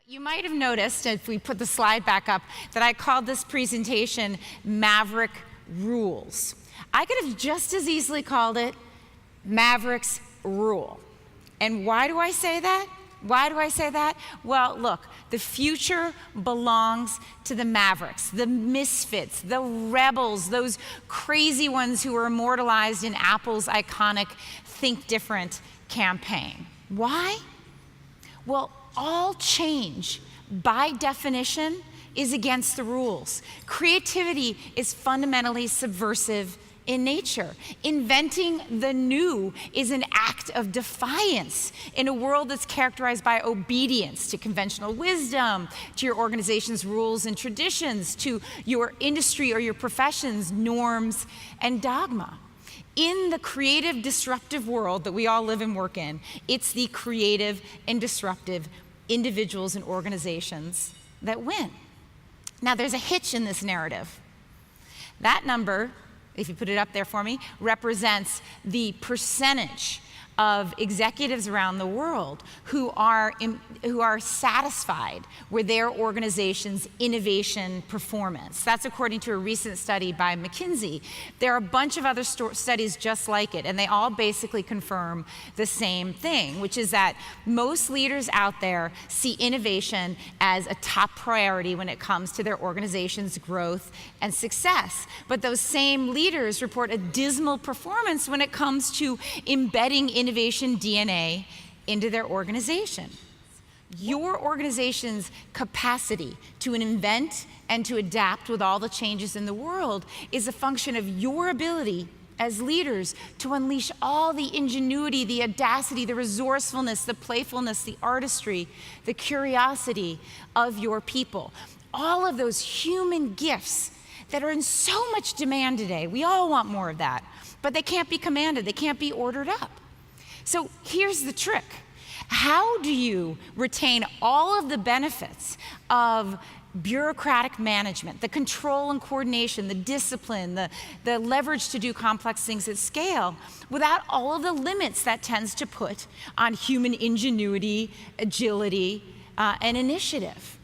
You might have noticed, if we put the slide back up, that I called this presentation Maverick Rules. I could have just as easily called it Maverick's Rule. And why do I say that? Why do I say that? Well, look, the future belongs to the Mavericks, the misfits, the rebels, those crazy ones who were immortalized in Apple's iconic Think Different campaign. Why? Well, all change, by definition, is against the rules. Creativity is fundamentally subversive in nature. Inventing the new is an act of defiance in a world that's characterized by obedience to conventional wisdom, to your organization's rules and traditions, to your industry or your profession's norms and dogma. In the creative, disruptive world that we all live and work in, it's the creative and disruptive individuals and organizations that win. Now, there's a hitch in this narrative. That number, if you put it up there for me, represents the percentage of executives around the world who are satisfied with their organization's innovation performance. That's according to a recent study by McKinsey. There are a bunch of other studies just like it, and they all basically confirm the same thing, which is that most leaders out there see innovation as a top priority when it comes to their organization's growth and success. But those same leaders report a dismal performance when it comes to embedding innovation DNA into their organization. Your organization's capacity to invent and to adapt with all the changes in the world is a function of your ability as leaders to unleash all the ingenuity, the audacity, the resourcefulness, the playfulness, the artistry, the curiosity of your people. All of those human gifts that are in so much demand today. We all want more of that, but they can't be commanded, they can't be ordered up. So here's the trick. How do you retain all of the benefits of bureaucratic management, the control and coordination, the discipline, the leverage to do complex things at scale, without all of the limits that tends to put on human ingenuity, agility, and initiative?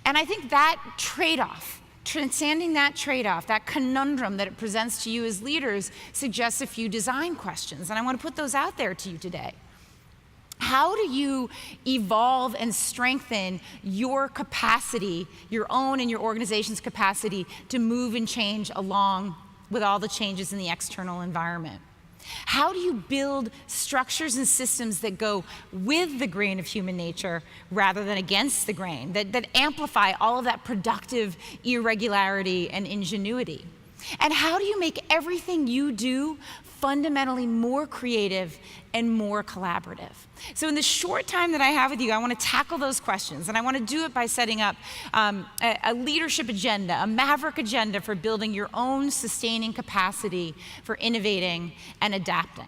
And I think that trade-off, transcending that trade-off, that conundrum that it presents to you as leaders, suggests a few design questions, and I want to put those out there to you today. How do you evolve and strengthen your capacity, your own and your organization's capacity to move and change along with all the changes in the external environment? How do you build structures and systems that go with the grain of human nature rather than against the grain, that amplify all of that productive irregularity and ingenuity? And how do you make everything you do fundamentally more creative and more collaborative? So in the short time that I have with you, I want to tackle those questions, and I want to do it by setting up a leadership agenda, a maverick agenda for building your own sustaining capacity for innovating and adapting.